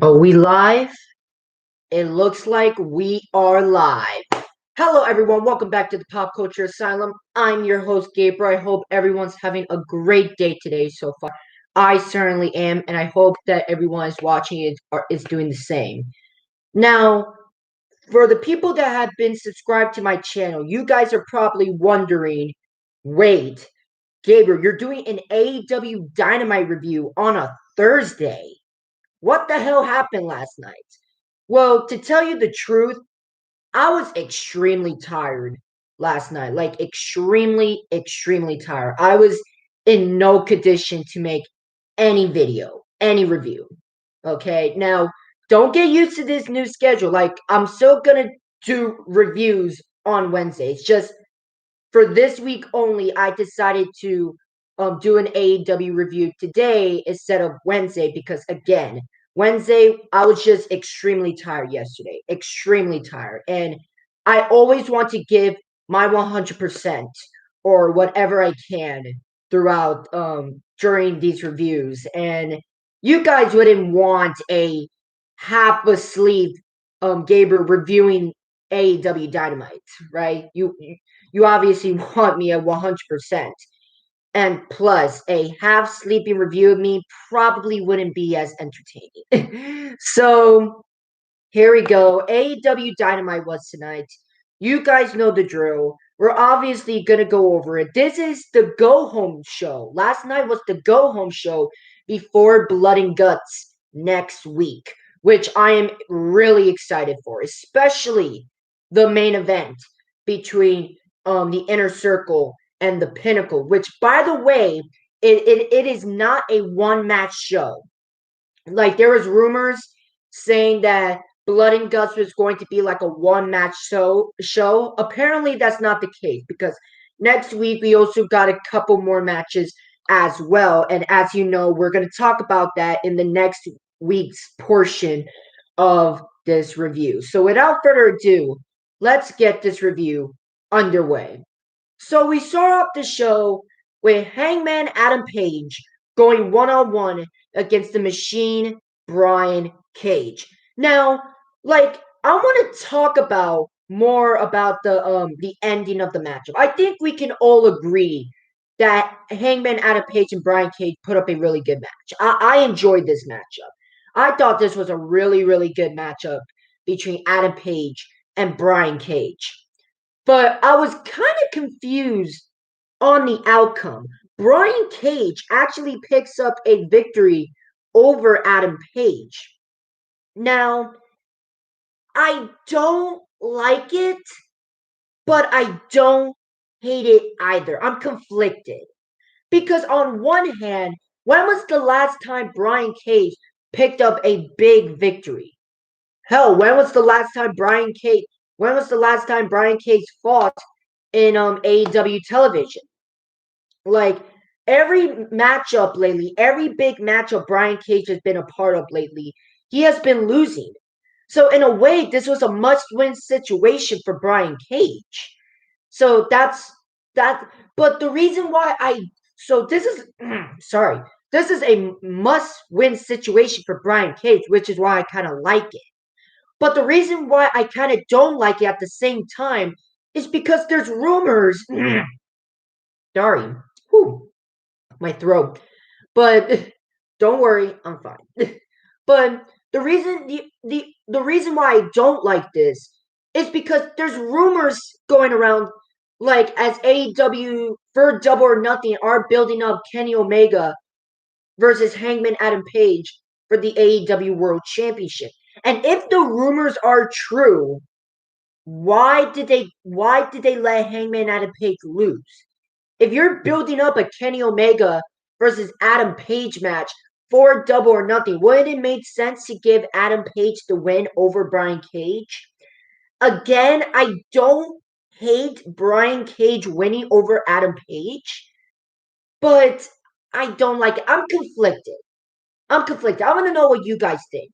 Are we live? It looks like we are live. Hello, everyone. Welcome back to the Pop Culture Asylum. I'm your host, Gabriel. I hope everyone's having a great day today so far. I certainly am, and I hope that everyone is watching it or is doing the same. Now, for the people that have been subscribed to my channel, you guys are probably wondering, wait, Gabriel, you're doing an AEW Dynamite review on a Thursday. What the hell happened last night? Well, to tell you the truth, I was extremely tired last night. Like, extremely tired. I was in no condition to make any video, any review. Okay, now don't get used to this new schedule. Like, I'm still gonna do reviews on Wednesday. It's just for this week only, I decided to do an AEW review today instead of Wednesday because, again, Wednesday, I was just extremely tired yesterday. Extremely tired. And I always want to give my 100% or whatever I can throughout during these reviews. And you guys wouldn't want a half asleep Gabriel reviewing AEW Dynamite, right? You obviously want me at 100%. And plus, a half sleeping review of me probably wouldn't be as entertaining. So, here we go. AEW Dynamite was tonight. You guys know the drill. We're obviously going to go over it. This is the go home show. Last night was the go home show before Blood and Guts next week, which I am really excited for, especially the main event between the Inner Circle and the Pinnacle, which, by the way, it is not a one match show. Like, there was rumors saying that Blood and Guts was going to be like a one match show. Apparently that's not the case because next week we also got a couple more matches as well. And as you know, we're going to talk about that in the next week's portion of this review. So without further ado, let's get this review underway. So we start off the show with Hangman Adam Page going one-on-one against the Machine Brian Cage. Now, like, I want to talk about more about the ending of the matchup. I think we can all agree that Hangman Adam Page and Brian Cage put up a really good match. I enjoyed this matchup. I thought this was a really good matchup between Adam Page and Brian Cage. But I was kind of confused on the outcome. Brian Cage actually picks up a victory over Adam Page. Now, I don't like it, but I don't hate it either. I'm conflicted. Because on one hand, when was the last time Brian Cage picked up a big victory? Hell, when was the last time Brian Cage fought in AEW television? Like, every matchup lately, every big matchup Brian Cage has been a part of lately, he has been losing. So in a way, this was a must-win situation for Brian Cage. So that's that. But the reason why this is sorry, this is a must-win situation for Brian Cage, which is why I kind of like it. But the reason why I kind of don't like it at the same time is because there's rumors. Sorry, whew, my throat. But don't worry, I'm fine. But the reason why I don't like this is because there's rumors going around, like, as AEW for Double or Nothing are building up Kenny Omega versus Hangman Adam Page for the AEW World Championship. And if the rumors are true, why did they let Hangman Adam Page lose? If you're building up a Kenny Omega versus Adam Page match for Double or Nothing, wouldn't it make sense to give Adam Page the win over Brian Cage? Again, I don't hate Brian Cage winning over Adam Page, but I don't like it. I'm conflicted. I want to know what you guys think.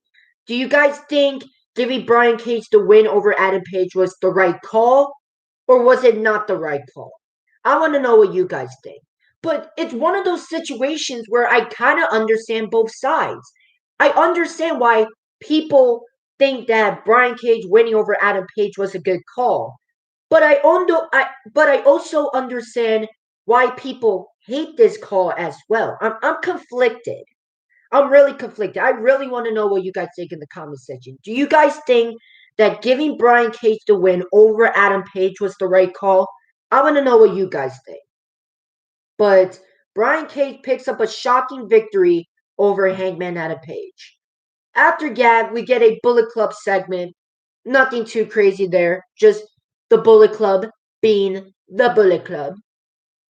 Do you guys think giving Brian Cage the win over Adam Page was the right call, or was it not the right call? I want to know what you guys think. But it's one of those situations where I kind of understand both sides. I understand why people think that Brian Cage winning over Adam Page was a good call. But I also understand why people hate this call as well. I'm conflicted. I'm really conflicted. I really want to know what you guys think in the comment section. Do you guys think that giving Brian Cage the win over Adam Page was the right call? I want to know what you guys think. But Brian Cage picks up a shocking victory over Hangman Adam Page. After that, we get a Bullet Club segment. Nothing too crazy there. Just the Bullet Club being the Bullet Club.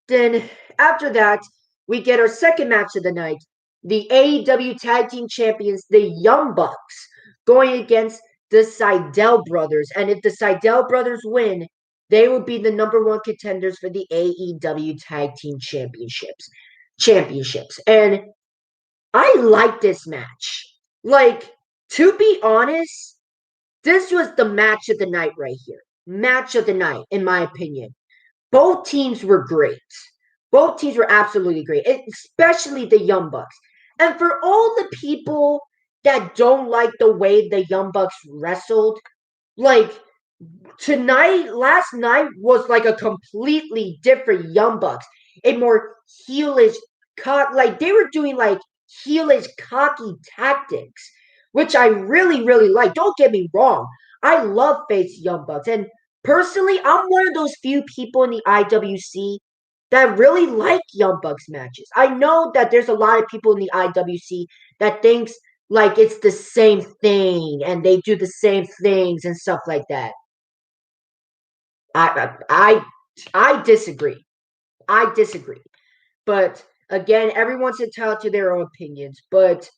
Then after that, we get our second match of the night. The AEW Tag Team Champions, the Young Bucks, going against the Seidel Brothers. And if the Seidel Brothers win, they will be the number one contenders for the AEW Tag Team Championships. And I like this match. Like, to be honest, this was the match of the night right here. Match of the night, in my opinion. Both teams were great. Both teams were absolutely great, especially the Young Bucks. And for all the people that don't like the way the Young Bucks wrestled, like last night was like a completely different Young Bucks. A more heelish, like they were doing like heelish, cocky tactics, which I really, really like. Don't get me wrong. I love face Young Bucks. And personally, I'm one of those few people in the IWC that really like Young Bucks matches. I know that there's a lot of people in the IWC that thinks like it's the same thing and they do the same things and stuff like that. I disagree. I disagree. But again, everyone's entitled to their own opinions. But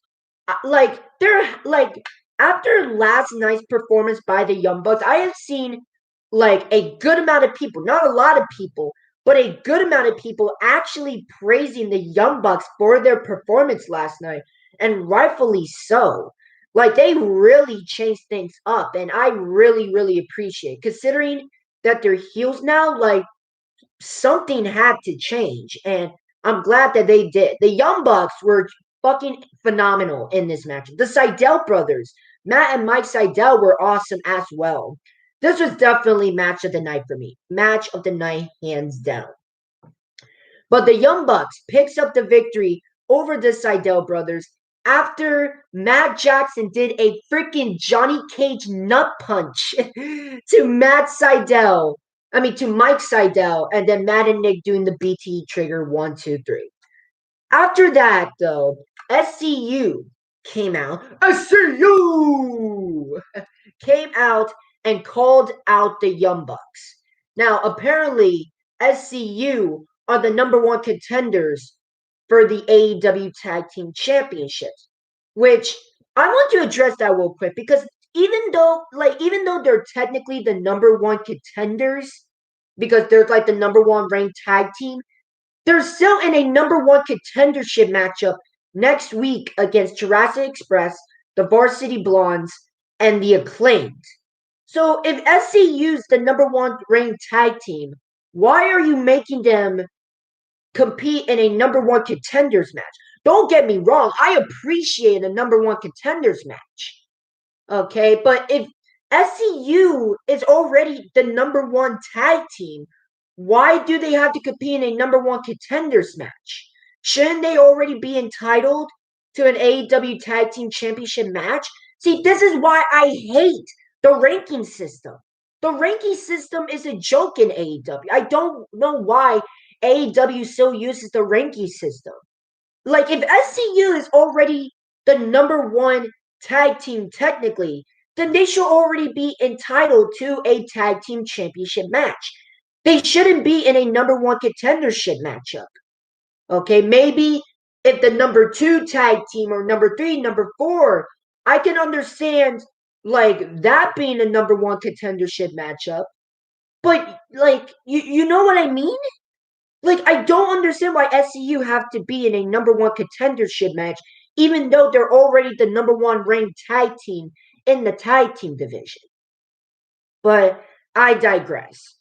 like they're like after last night's performance by the Young Bucks, I have seen like a good amount of people, not a lot of people, but a good amount of people actually praising the Young Bucks for their performance last night, and rightfully so. Like they really changed things up, and I really, really appreciate it, considering that they're heels now. Like something had to change, and I'm glad that they did. The Young Bucks were fucking phenomenal in this match. The Seidel brothers, Matt and Mike Seidel, were awesome as well. This was definitely match of the night for me. Match of the night, hands down. But the Young Bucks picks up the victory over the Seidel brothers after Matt Jackson did a freaking Johnny Cage nut punch to Matt Seidel. I mean, to Mike Seidel, and then Matt and Nick doing the BT trigger 1, 2, 3. After that, though, SCU came out. SCU came out and called out the Young Bucks. Now, apparently, SCU are the number one contenders for the AEW Tag Team Championships, which I want to address that real quick because even though they're technically the number one contenders because they're like the number one ranked tag team, they're still in a number one contendership matchup next week against Jurassic Express, the Varsity Blondes, and the Acclaimed. So if SCU is the number one ranked tag team, why are you making them compete in a number one contenders match? Don't get me wrong, I appreciate a number one contenders match. Okay, but if SCU is already the number one tag team, why do they have to compete in a number one contenders match? Shouldn't they already be entitled to an AEW Tag Team Championship match? See, this is why I hate the ranking system. The ranking system is a joke in AEW. I don't know why AEW still uses the ranking system. Like, if SCU is already the number one tag team technically, then they should already be entitled to a tag team championship match. They shouldn't be in a number one contendership matchup. Okay, maybe if the number two tag team or number three, number four, I can understand like that being a number one contendership matchup. But like you know what I mean? Like I don't understand why SCU have to be in a number one contendership match, even though they're already the number one ranked tag team in the tag team division. But I digress.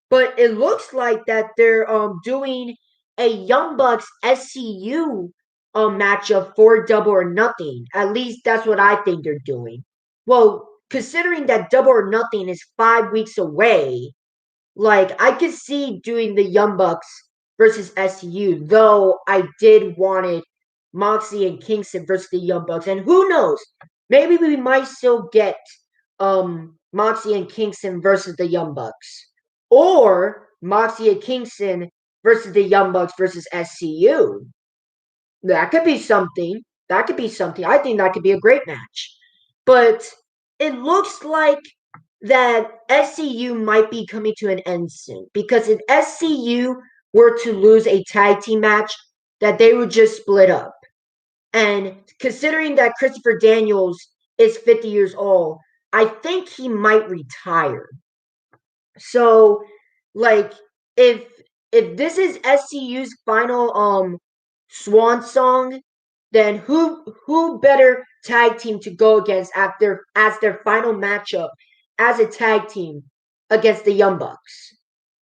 But it looks like that they're doing a Young Bucks SCU matchup for Double or Nothing. At least that's what I think they're doing. Well, considering that Double or Nothing is 5 weeks away, like I could see doing the Young Bucks versus SCU, though I did wanted Moxie and Kingston versus the Young Bucks, and who knows, maybe we might still get Moxie and Kingston versus the Young Bucks, or Moxie and Kingston versus the Young Bucks versus SCU. That could be something. That could be something. I think that could be a great match. But it looks like that SCU might be coming to an end soon. Because if SCU were to lose a tag team match, that they would just split up. And considering that Christopher Daniels is 50 years old, I think he might retire. So, like, if if this is SCU's final swan song, then who better tag team to go against after as their final matchup as a tag team against the Young Bucks?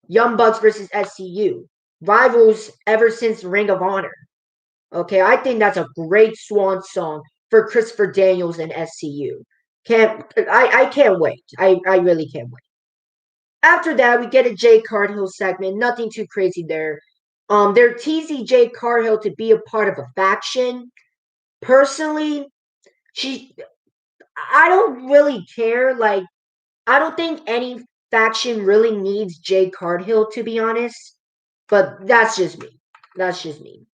Young Bucks versus SCU, rivals ever since Ring of Honor. Okay, I think that's a great swan song for Christopher Daniels and SCU. I can't wait. I really can't wait. After that, we get a Jay Cargill segment. Nothing too crazy there. They're teasing Jay Cargill to be a part of a faction. Personally, she I don't really care. Like, I don't think any faction really needs Jay Cargill, to be honest. But that's just me. That's just me.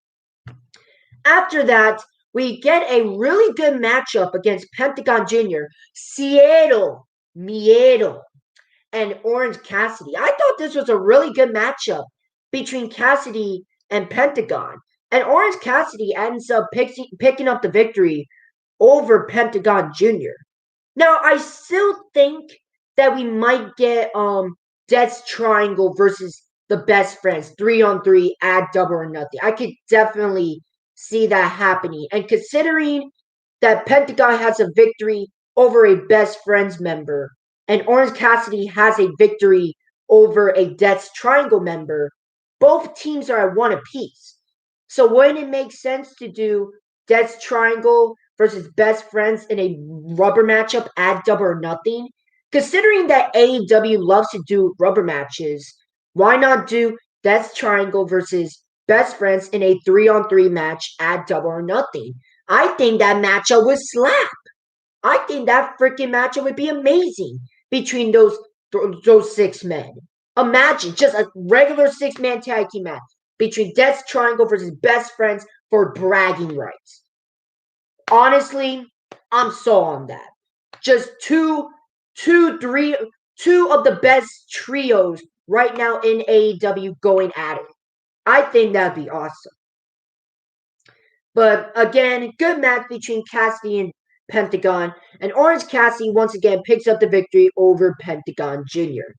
After that, we get a really good matchup against Pentagon Jr., Seattle, Miedo, and Orange Cassidy. I thought this was a really good matchup between Cassidy and Pentagon. And Orange Cassidy ends up picking up the victory over Pentagon Jr. Now, I still think that we might get Death's Triangle versus the Best Friends 3-on-3 at Double or Nothing. I could definitely see that happening. And considering that Pentagon has a victory over a Best Friends member and Orange Cassidy has a victory over a Death's Triangle member, both teams are at one apiece. So wouldn't it make sense to do Death's Triangle versus Best Friends in a rubber matchup at Double or Nothing? Considering that AEW loves to do rubber matches, why not do Death's Triangle versus Best Friends in a 3-on-3 match at Double or Nothing? I think that matchup would slap. I think that freaking matchup would be amazing between those six men. Imagine just a regular 6-man tag team match between Death's Triangle versus Best Friends for bragging rights. Honestly, I'm sold on that. Just two of the best trios right now in AEW going at it. I think that'd be awesome. But again, good match between Cassidy and Pentagon, and Orange Cassidy once again picks up the victory over Pentagon Jr.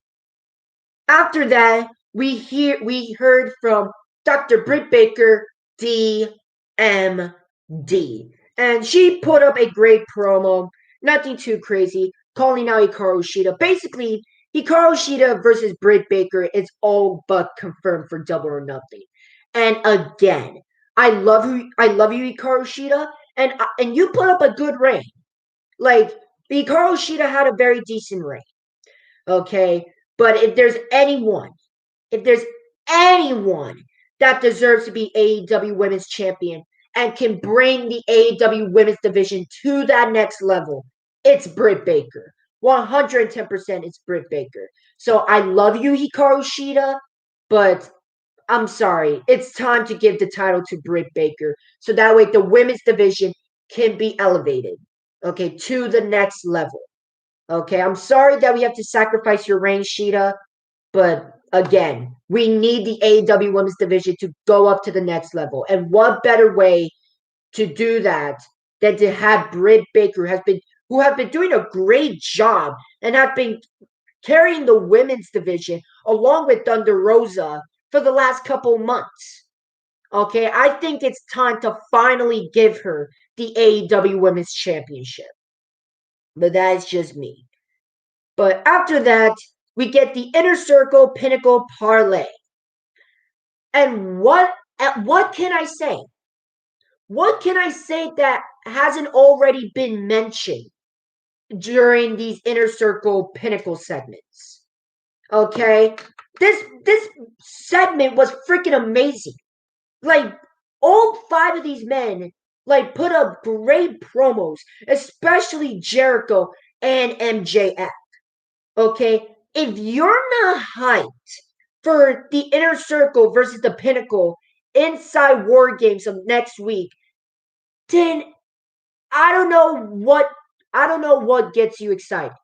After that, we heard from Dr. Britt Baker, DMD, and she put up a great promo. Nothing too crazy, calling out Hikaru Shida. Basically, Hikaru Shida versus Britt Baker is all but confirmed for Double or Nothing. And again, I love you, Hikaru Shida, and you put up a good reign. Like, Hikaru Shida had a very decent reign. Okay, but if there's anyone that deserves to be AEW Women's Champion and can bring the AEW Women's Division to that next level, it's Britt Baker. 110% it's Britt Baker. So I love you, Hikaru Shida, but I'm sorry. It's time to give the title to Britt Baker. So that way the women's division can be elevated, okay, to the next level. Okay, I'm sorry that we have to sacrifice your reign, Shida, but again, we need the AEW Women's Division to go up to the next level. And what better way to do that than to have Britt Baker who has been doing a great job and have been carrying the women's division along with Thunder Rosa for the last couple months. Okay, I think it's time to finally give her the AEW Women's Championship. But that is just me. But after that, we get the Inner Circle Pinnacle Parlay. And what can I say? what can I say that hasn't already been mentioned during these Inner Circle Pinnacle segments? Okay, this segment was freaking amazing. Like all five of these men like put up great promos, especially Jericho and MJF. Okay, if you're not hyped for the Inner Circle versus the Pinnacle inside War Games of next week, then I don't know what gets you excited.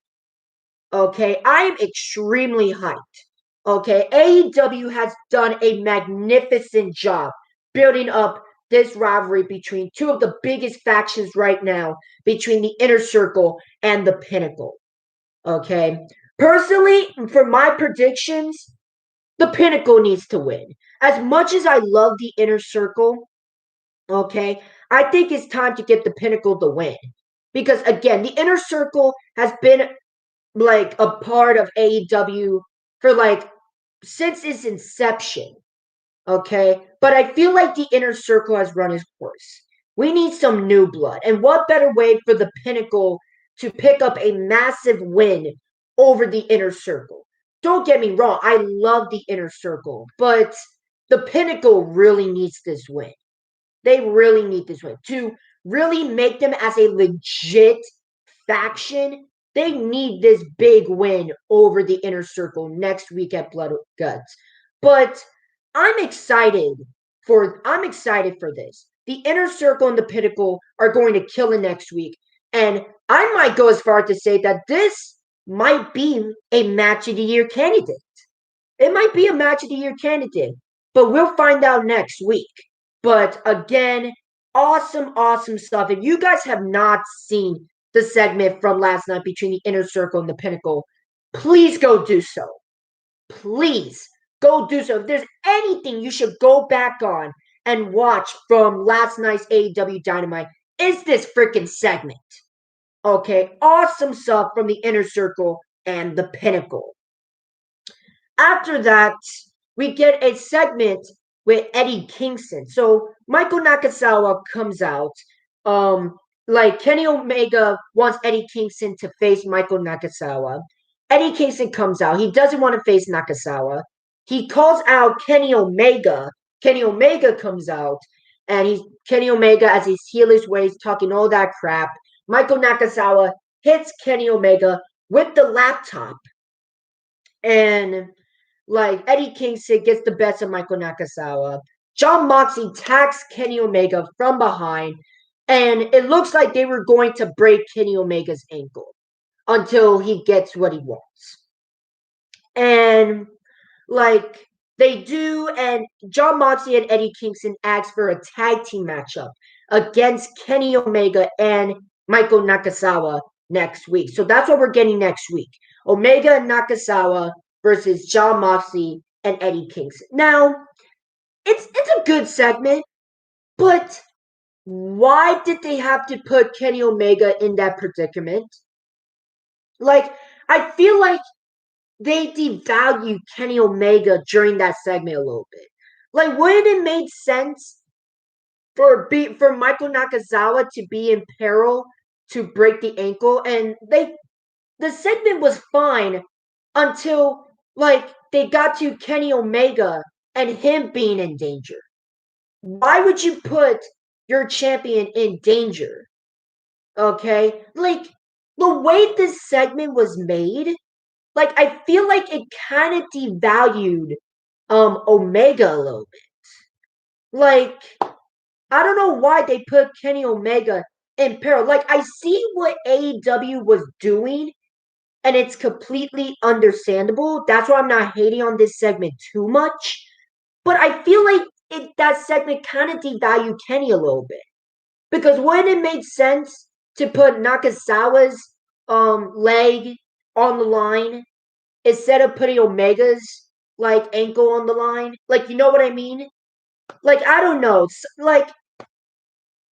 Okay, I am extremely hyped. Okay, AEW has done a magnificent job building up this rivalry between two of the biggest factions right now, between the Inner Circle and the Pinnacle. Okay, personally, for my predictions, the Pinnacle needs to win. As much as I love the Inner Circle, okay, I think it's time to get the Pinnacle to win. Because again, the Inner Circle has been like a part of AEW for like since its inception. Okay, but I feel like the Inner Circle has run its course. We need some new blood. And what better way for the Pinnacle to pick up a massive win over the Inner Circle? Don't get me wrong, I love the Inner Circle, but the Pinnacle really needs this win. They really need this win. To really make them as a legit faction, they need this big win over the Inner Circle next week at Blood Guts. But I'm excited for this. The Inner Circle and the Pinnacle are going to kill it next week. And I might go as far to say that this might be a match of the year candidate. It might be a match of the year candidate, but we'll find out next week. But again, awesome stuff. If you guys have not seen the segment from last night between the Inner Circle and the Pinnacle, please go do so. Please go do so. If there's anything you should go back on and watch from last night's AEW Dynamite, is this freaking segment. Okay, awesome stuff from the Inner Circle and the Pinnacle. After that, we get a segment with Eddie Kingston. So Michael Nakazawa comes out. Like Kenny Omega wants Eddie Kingston to face Michael Nakazawa. Eddie Kingston comes out. He doesn't want to face Nakazawa. He calls out Kenny Omega. Kenny Omega comes out, and he's Kenny Omega as he's heelish ways talking all that crap. Michael Nakazawa hits Kenny Omega with the laptop, and like Eddie Kingston gets the best of Michael Nakazawa. Jon Moxley attacks Kenny Omega from behind, and it looks like they were going to break Kenny Omega's ankle until he gets what he wants. And like they do, and Jon Moxley and Eddie Kingston ask for a tag team matchup against Kenny Omega and Michael Nakazawa next week. So that's what we're getting next week. Omega and Nakazawa versus Jon Moxley and Eddie Kingston. Now, it's a good segment, but why did they have to put Kenny Omega in that predicament? Like, I feel like they devalued Kenny Omega during that segment a little bit. Like, wouldn't it make sense for Michael Nakazawa to be in peril to break the ankle? And the segment was fine until like they got to Kenny Omega and him being in danger. Why would you put your champion in danger? Okay? Like the way this segment was made, like I feel like it kind of devalued Omega a little bit. Like I don't know why they put Kenny Omega in peril. Like I see what AEW was doing, and it's completely understandable. That's why I'm not hating on this segment too much. But I feel like that segment kind of devalued Kenny a little bit. Because wouldn't it make sense to put Nakazawa's leg on the line instead of putting Omega's like ankle on the line? Like you know what I mean? Like I don't know. Like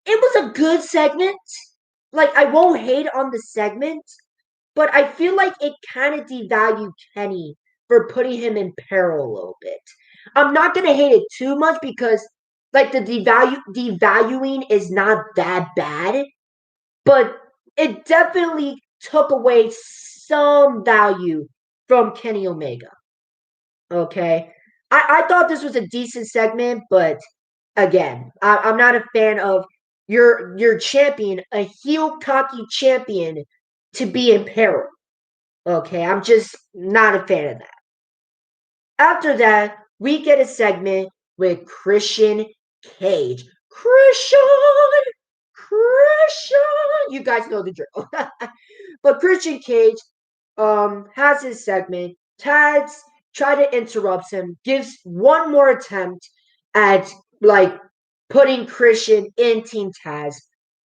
it was a good segment. Like I won't hate on the segment, but I feel like it kind of devalued Kenny for putting him in peril a little bit. I'm not gonna hate it too much because Like the devaluing is not that bad, but it definitely took away some value from Kenny Omega. Okay. I thought this was a decent segment, but again, I'm not a fan of your champion, a heel cocky champion, to be in peril. Okay, I'm just not a fan of that. After that, we get a segment with Christian Cage. Christian, you guys know the drill. But Christian Cage has his segment. Taz try to interrupt him, gives one more attempt at like putting Christian in Team Taz.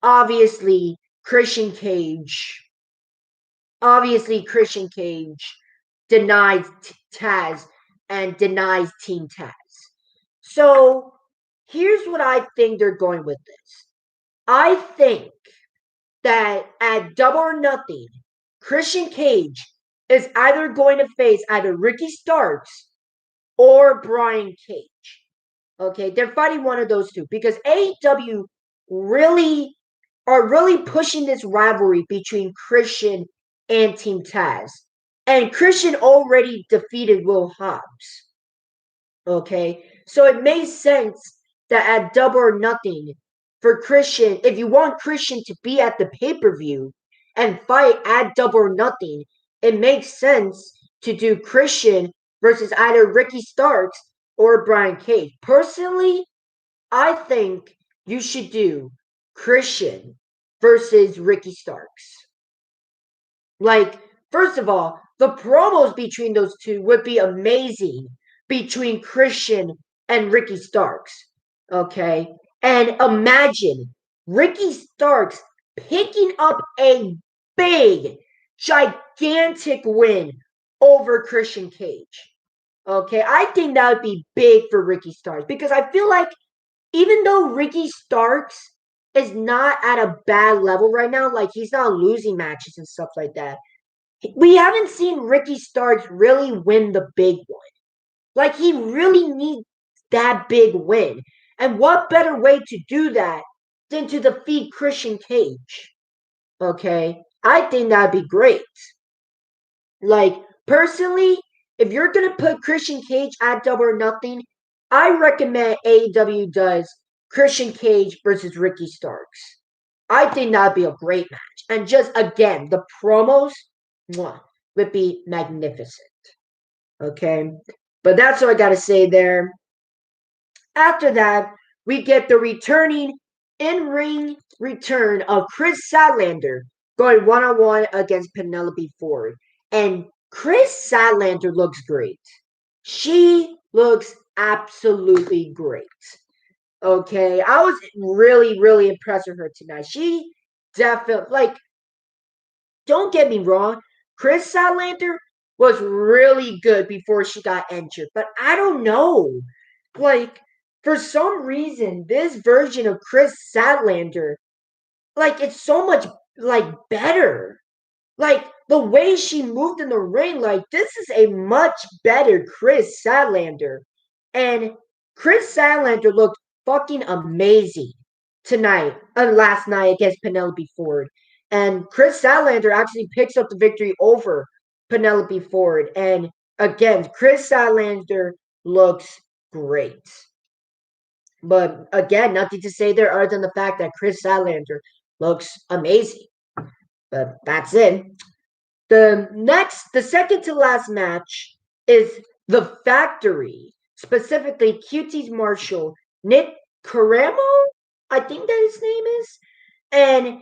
Obviously, Christian Cage. Obviously, Christian Cage denies Taz and denies Team Taz. So here's what I think they're going with this. I think that at Double or Nothing, Christian Cage is either going to face either Ricky Starks or Brian Cage. Okay, they're fighting one of those two because AEW really are really pushing this rivalry between Christian and Team Taz. And Christian already defeated Will Hobbs. Okay, so it makes sense that at Double or Nothing, for Christian, if you want Christian to be at the pay per view and fight at Double or Nothing, it makes sense to do Christian versus either Ricky Starks or Brian Cage. Personally, I think you should do Christian versus Ricky Starks. Like, first of all, the promos between those two would be amazing between Christian and Ricky Starks. Okay? And imagine Ricky Starks picking up a big, gigantic win over Christian Cage. Okay? I think that would be big for Ricky Starks because I feel like even though Ricky Starks is not at a bad level right now, like he's not losing matches and stuff like that, we haven't seen Ricky Starks really win the big one. Like he really needs that big win. And what better way to do that than to defeat Christian Cage? Okay? I think that'd be great. Like, personally, if you're gonna put Christian Cage at Double or Nothing, I recommend AEW does Christian Cage versus Ricky Starks. I think that'd be a great match. And just again, the promos would be magnificent. Okay. But that's what I gotta say there. After that, we get the returning in-ring return of Chris Sadlander going one-on-one against Penelope Ford. And Chris Sadlander looks great. She looks absolutely great. Okay, I was really, really impressed with her tonight. She definitely, like, don't get me wrong, Chris Sadlander was really good before she got injured, but I don't know. Like, for some reason, this version of Chris Sadlander, like, it's so much, like, better. Like, the way she moved in the ring, like, this is a much better Chris Sadlander. And Chris Sadlander looked fucking amazing tonight, last night against Penelope Ford. And Chris Sadlander actually picks up the victory over Penelope Ford. And again, Chris Sadlander looks great. But again, nothing to say there other than the fact that Chris Sadlander looks amazing. But that's it. The second to last match is The Factory, specifically QT's Marshall, Nick Caramo, I think that his name is, and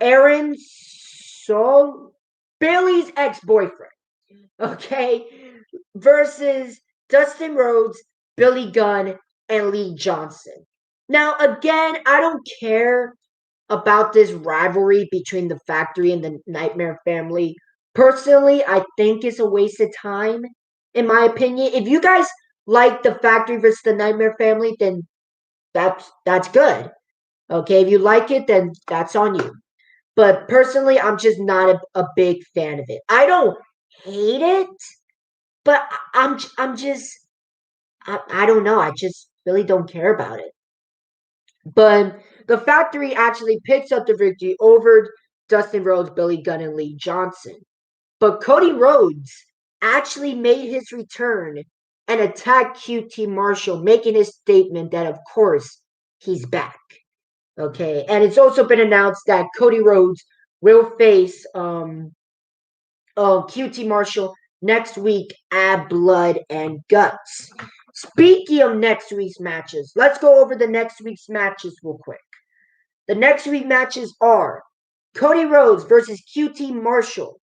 Aaron So Bailey's ex-boyfriend, okay, versus Dustin Rhodes, Billy Gunn, and Lee Johnson. Now, again, I don't care about this rivalry between the Factory and the Nightmare Family. Personally, I think it's a waste of time, in my opinion. If you guys like the Factory versus the Nightmare Family, then that's good. Okay, if you like it, then that's on you. But personally, I'm just not a big fan of it. I don't hate it, but I'm just I don't know. I just really don't care about it. But the Factory actually picks up the victory over Dustin Rhodes, Billy Gunn, and Lee Johnson. But Cody Rhodes actually made his return and attacked QT Marshall, making his statement that, of course, he's back. Okay, and it's also been announced that Cody Rhodes will face QT Marshall next week at Blood and Guts. Speaking of next week's matches, let's go over the next week's matches real quick. The next week matches are Cody Rhodes versus QT Marshall,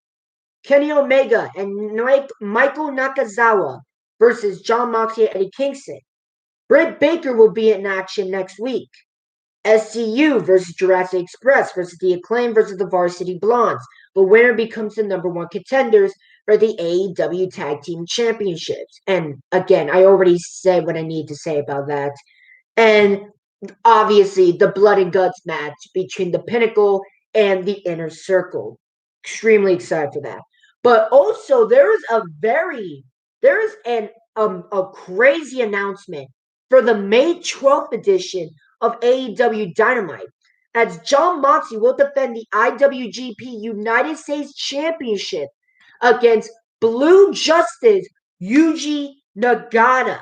Kenny Omega and Michael Nakazawa versus Jon Moxley and Eddie Kingston. Britt Baker will be in action next week. SCU versus Jurassic Express versus the Acclaim versus the Varsity Blondes. The winner becomes the number one contenders for the AEW Tag Team Championships. And again, I already said what I need to say about that. And obviously, the blood and guts match between the Pinnacle and the Inner Circle. Extremely excited for that. But also, there is a crazy announcement for the May 12th edition of AEW Dynamite, as Jon Moxley will defend the IWGP United States Championship against Blue Justice Yuji Nagata.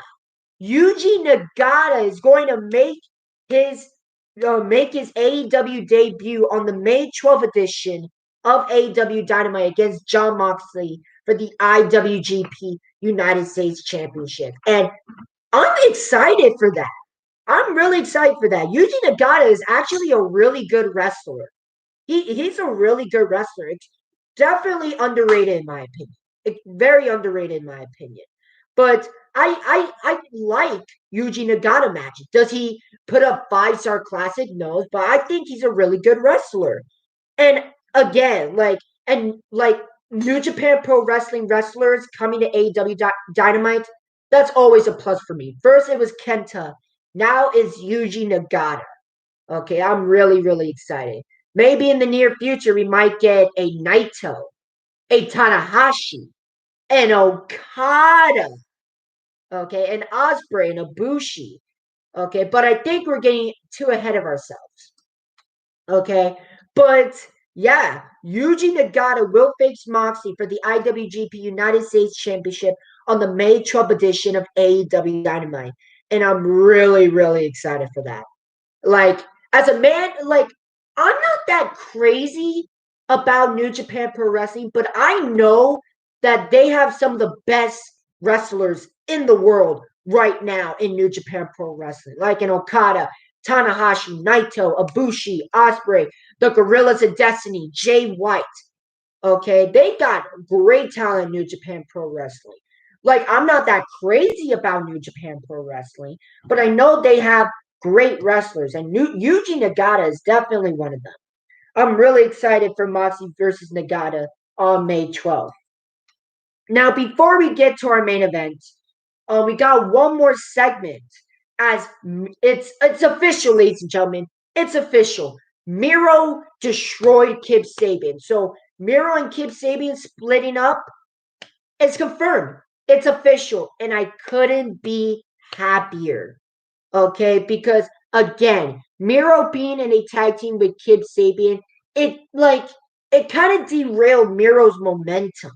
Yuji Nagata is going to his make his AEW debut on the May 12th edition of AEW Dynamite against Jon Moxley for the IWGP United States Championship. And I'm excited for that. I'm really excited for that. Yuji Nagata is actually a really good wrestler. He's a really good wrestler. It's definitely underrated in my opinion. It's very underrated in my opinion. But I like Yuji Nagata matches. Does he put up 5-star classic? No, but I think he's a really good wrestler. And again, like New Japan Pro Wrestling wrestlers coming to AEW Dynamite, that's always a plus for me. First it was Kenta, now it's Yuji Nagata. Okay, I'm really, really excited. Maybe in the near future we might get a Naito, a Tanahashi, an Okada, okay, an Osprey, and a Bushi. Okay, but I think we're getting too ahead of ourselves. Okay, but yeah, Yuji Nagata will face Moxley for the IWGP United States Championship on the May 12th edition of AEW Dynamite. And I'm really, really excited for that. Like, as a man, like, I'm not that crazy about New Japan Pro Wrestling, but I know that they have some of the best wrestlers in the world right now in New Japan Pro Wrestling, like in Okada, Tanahashi, Naito, Ibushi, Osprey, the Gorillas of Destiny, Jay White. Okay, they got great talent in New Japan Pro Wrestling. Like, I'm not that crazy about New Japan Pro Wrestling, but I know they have great wrestlers, and Yuji Nagata is definitely one of them. I'm really excited for Moxley versus Nagata on May 12th. Now, before we get to our main event, we got one more segment. As it's official, ladies and gentlemen, it's official. Miro destroyed Kip Sabian. So Miro and Kip Sabian splitting up. It's confirmed. It's official, and I couldn't be happier. Okay, because again, Miro being in a tag team with Kip Sabian, it kind of derailed Miro's momentum.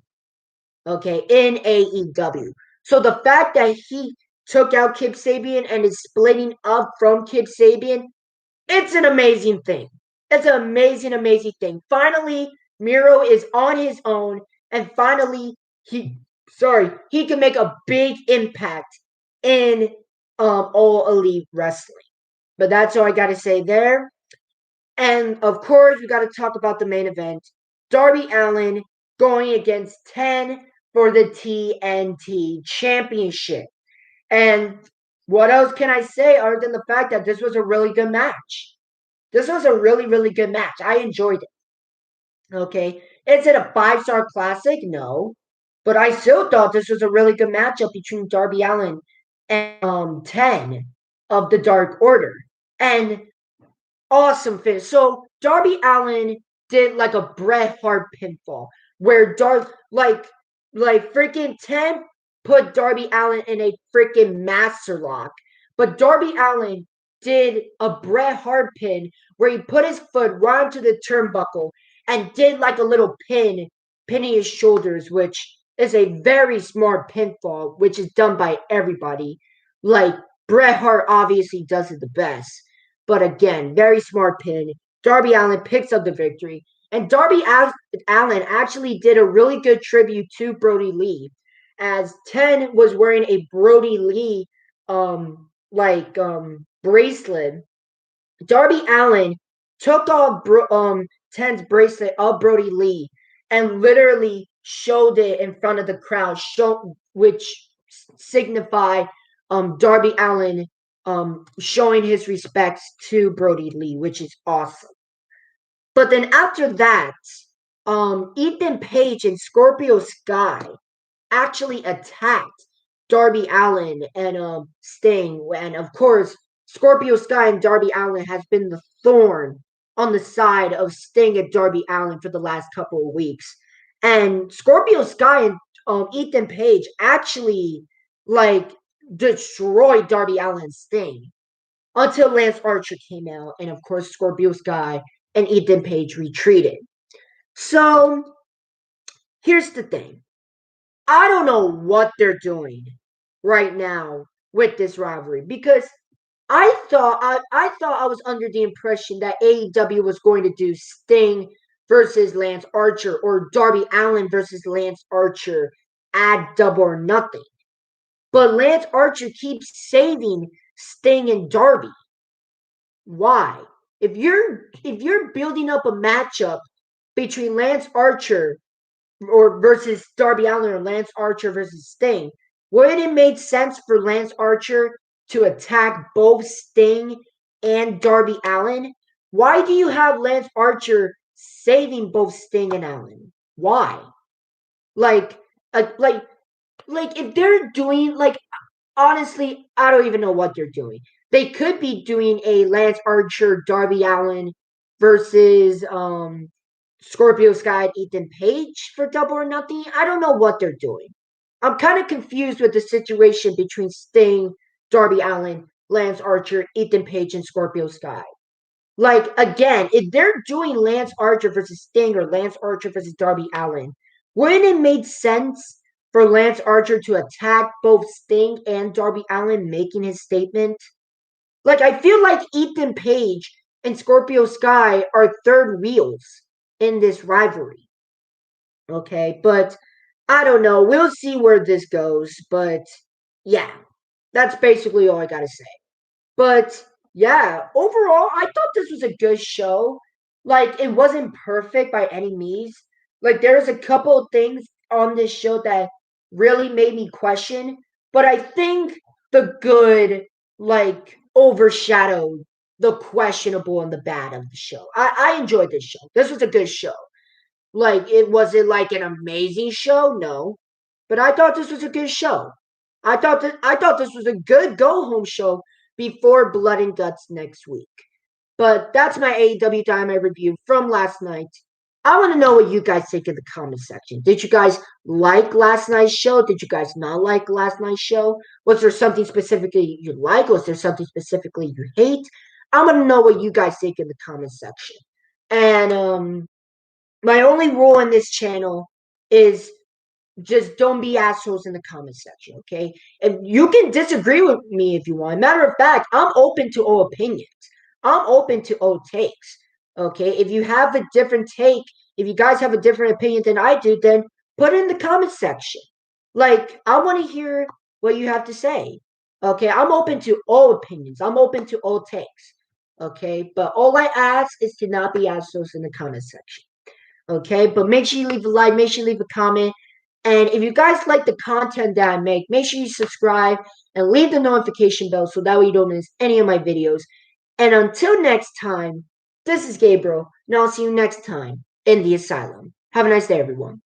Okay, in AEW. So the fact that he took out Kip Sabian and is splitting up from Kip Sabian, it's an amazing thing. It's an amazing, amazing thing. Finally, Miro is on his own, and finally he can make a big impact in All Elite Wrestling. But that's all I gotta say there. And of course, we gotta talk about the main event. Darby Allin going against 10 for the TNT Championship. And what else can I say other than the fact that this was a really good match? This was a really, really good match. I enjoyed it. Okay. Is it a 5-star classic? No. But I still thought this was a really good matchup between Darby Allin and 10 of the Dark Order. And awesome finish. So Darby Allin did like a Bret Hart pinfall where like freaking 10 put Darby Allin in a freaking master lock. but Darby Allin did a Bret Hart pin where he put his foot right onto the turnbuckle and did like a little pinning his shoulders, which is a very smart pinfall, which is done by everybody. Like Bret Hart obviously does it the best. But again, very smart pin. Darby Allin picks up the victory. And Darby Allin actually did a really good tribute to Brody Lee, as 10 was wearing a Brody Lee bracelet. Darby Allin took off 10's bracelet of Brody Lee and literally showed it in front of the crowd, which signified Darby Allin showing his respects to Brody Lee, which is awesome. But then after that, Ethan Page and Scorpio Sky actually attacked Darby Allin and Sting. And of course, Scorpio Sky and Darby Allin has been the thorn on the side of Sting and Darby Allin for the last couple of weeks. And Scorpio Sky and Ethan Page actually like destroyed Darby Allin's Sting until Lance Archer came out, and of course Scorpio Sky and Ethan Page retreated. So here's the thing. I don't know what they're doing right now with this rivalry, because I thought I was under the impression that AEW was going to do Sting versus Lance Archer or Darby Allin versus Lance Archer at Double or Nothing. But Lance Archer keeps saving Sting and Darby. Why? If you're building up a matchup between Lance Archer or versus Darby Allin or Lance Archer versus Sting, wouldn't it make sense for Lance Archer to attack both Sting and Darby Allin? Why do you have Lance Archer saving both Sting and Allin? Why? Like, if they're doing honestly, I don't even know what they're doing. They could be doing a Lance Archer, Darby Allin versus Scorpio Sky, Ethan Page for Double or Nothing. I don't know what they're doing. I'm kind of confused with the situation between Sting, Darby Allin, Lance Archer, Ethan Page, and Scorpio Sky. Like, again, if they're doing Lance Archer versus Sting or Lance Archer versus Darby Allin, wouldn't it make sense for Lance Archer to attack both Sting and Darby Allin, making his statement? Like, I feel like Ethan Page and Scorpio Sky are third wheels in this rivalry. Okay, but I don't know. We'll see where this goes. But yeah, that's basically all I gotta say. But yeah, overall, I thought this was a good show. Like, it wasn't perfect by any means. Like, there's a couple of things on this show that really made me question. But I think the good, overshadowed the questionable and the bad of the show. I enjoyed this show. This was a good show. Like, it wasn't like an amazing show, no. But I thought this was a good show. I thought this was a good go home show before Blood and Guts next week. But that's my AEW Dynamite review from last night. I want to know what you guys think in the comment section. Did you guys like last night's show? Did you guys not like last night's show? Was there something specifically you like? Was there something specifically you hate? I want to know what you guys think in the comment section. And my only rule in this channel is just don't be assholes in the comment section, okay? And you can disagree with me if you want. Matter of fact, I'm open to all opinions. I'm open to all takes, okay? If you have a different take, if you guys have a different opinion than I do, then put it in the comment section. Like, I want to hear what you have to say, okay? I'm open to all opinions. I'm open to all takes, okay? But all I ask is to not be assholes in the comment section, okay? But make sure you leave a like, make sure you leave a comment. And if you guys like the content that I make, make sure you subscribe and leave the notification bell so that way you don't miss any of my videos. And until next time, this is Gabriel, and I'll see you next time in the asylum. Have a nice day, everyone.